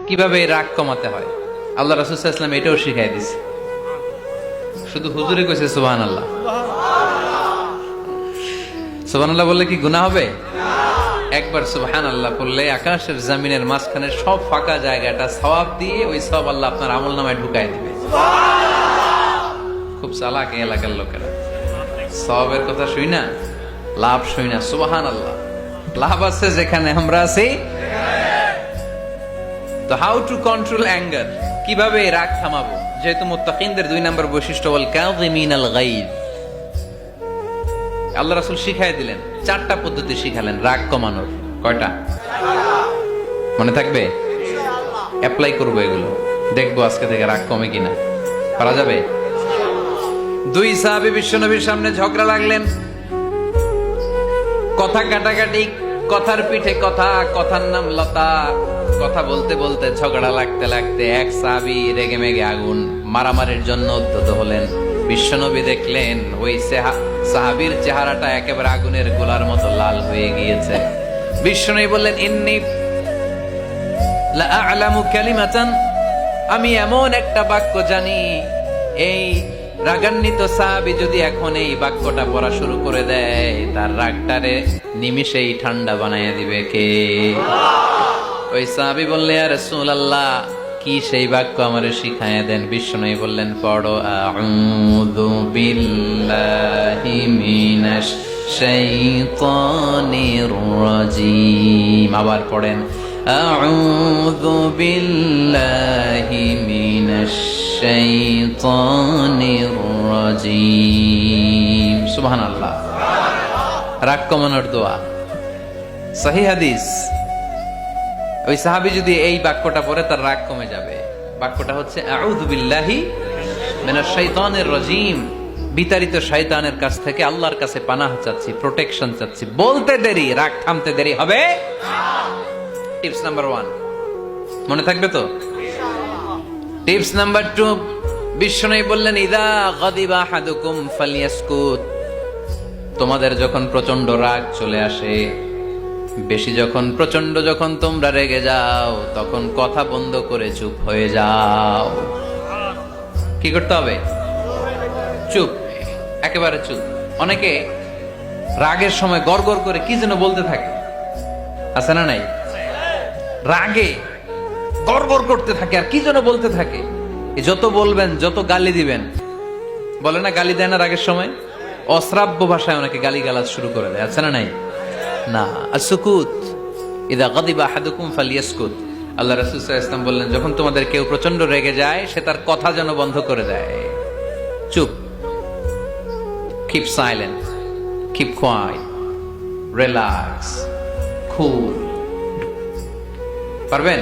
কিভাবে এই রাগ কমাতে হয় আল্লাহ রাসূল সাল্লাল্লাহু আলাইহি ওয়াসাল্লাম এটাও শিখাই দিয়েছে। শুধু হুজুরে কইছে সুবহানাল্লাহ। সুবহানাল্লাহ বললে কি গুনাহ হবে? একবার সুবহানাল্লাহ বললে আকাশের জমিনের মাঝখানে সব ফাঁকা জায়গাটা সওয়াব দিয়ে ওই সওয়াব আল্লাহ আপনার আমলনামায় ঢুকায় দিবে। খুব চালাক এই এলাকার লোকেরা, সওয়াবের কথা শুই না, লাভ শুই না। সুবহানাল্লাহ, লাভ আছে যেখানে আমরা আছি। তো হাউ টু কন্ট্রোল অ্যাঙ্গার, কিভাবে রাগ থামাবো? যেহেতু মুত্তাকিনদের 2 নম্বর বৈশিষ্ট্য ওয়াল কাযিমিনাল গায়জ, আল্লাহ রাসূল শিখাই দিলেন 4টা পদ্ধতি শিখালেন রাগ কমানোর। কয়টা মনে থাকবে? অ্যাপ্লাই করবো এগুলো, দেখবো আজকে থেকে রাগ কমে কিনা। পারা যাবে? 2 সাহাবী বিশ্বনবীর সামনে ঝগড়া লাগলেন, কথা কাটাকাটি, কথার পিঠে কথা, কথার নাম লতা। কথা বলতে বলতে ঝগড়া লাগতে লাগতে এক সাহাবী রেগে মেগে আগুন, মারামারির জন্য উদ্যত হলেন। বিশ্বনবী দেখলেন ওই সাহাবীর চেহারাটা একেবারে আগুনের গোলার মতো লাল হয়ে গিয়েছে। বিশ্বনবী বললেন, ইন্নী লা আ'লামু কালিমাতান, আমি এমন একটা বাক্য জানি, এই রাগান্বিত সাহাবী যদি এখন এই বাক্যটা পড়া শুরু করে দেয়, তার রাগটারে নিমিষেই ঠান্ডা বানাইয়া দিবে কে? ওই সাহাবী বললেন, ইয়া রাসূলুল্লাহ, কি সেই বাক্য আমারে শিখায়া দেন। বিশ্বনবী বললেন, পড়ো আউযু বিল্লাহি মিনাশ শাইতানির রাজীম। আবার পড়েন আউযু বিল্লাহি মিনাশ শাইতানির রাজীম। সুবহানাল্লাহ, রাগ কমানোর দোয়া, সহিহ হাদিস। ওই সাহাবী যদি এই বাক্যটা পড়ে তার রাগ কমে যাবে। বাক্যটা হচ্ছে আউযু বিল্লাহি মিনাশ শাইতানির রাজীম, বিতাড়িত শয়তানের কাছ থেকে আল্লাহর কাছে পানাহ চাচ্ছি, প্রোটেকশন চাচ্ছি। বলতে দেরি, রাগ থামতে দেরি হবে না। টিপস নাম্বার 1 মনে থাকবে তো? টিপস নাম্বার 2, বিশ্বনবী বললেন, ইযা গাদিবা আহাদুকুম ফালইয়াসকুত, তোমাদের যখন প্রচন্ড রাগ চলে আসে, বেশি যখন প্রচন্ড যখন তোমরা রেগে যাও, তখন কথা বন্ধ করে চুপ হয়ে যাও। কি করতে হবে? চুপ, একেবারে চুপ। অনেকে রাগের সময় গড়গড় করে কি যেন বলতে থাকে, আছে না নাই? রাগে গড়গড় করতে থাকে আর কি যেন বলতে থাকে। যত বলবেন, যত গালি দিবেন, বলে না গালি দেয় না রাগের সময়, অশ্রাব্য ভাষায় অনেকে গালি গালাজ শুরু করে দেয়, আছে না নাই? না, আসুকুত, ইদা গাদিবা আহাদুকুম ফালিয়াসকুত। আল্লাহ রাসূল সাল্লাল্লাহু আলাইহি ওয়াসাল্লাম বললেন, যখন তোমাদের কেউ প্রচন্ড রেগে যায়, সে তার কথা যেন বন্ধ করে দেয়। চুপ, keep silent, keep quiet, relax, cool. পারবেন?